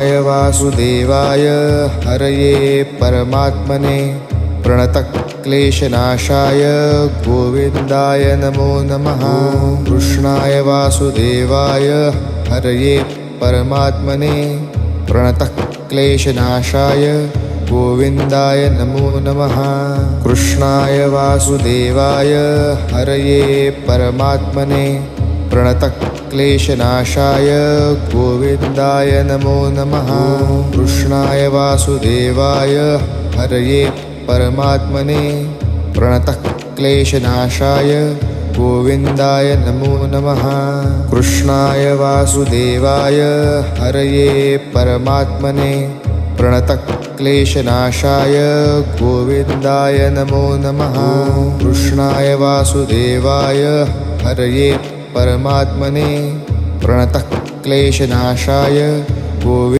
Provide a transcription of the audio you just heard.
वासुदेवाय हरये परमात्मने प्रणतक्लेशनाशाय गोविन्दाय नमो नमः। कृष्णाय वासुदेवाय हरये परमात्मने प्रणतक्लेशनाशाय गोविन्दाय नमो नमः। कृष्णाय वासुदेवाय हरये परमात्मने प्रणतक्लेशनाशाय गोविन्दाय नमो नमः। कृष्णाय वासुदेवाय हरये परमात्मने प्रणतक्लेशनाशाय गोविन्दाय नमो नमः। कृष्णाय वासुदेवाय हरये परमात्मने प्रणतक्लेशनाशाय गोविन्दाय नमो नमः। कृष्णाय वासुदेवाय हरये परमात्मने प्रणतक्लेशनाशाय गोविन्दाय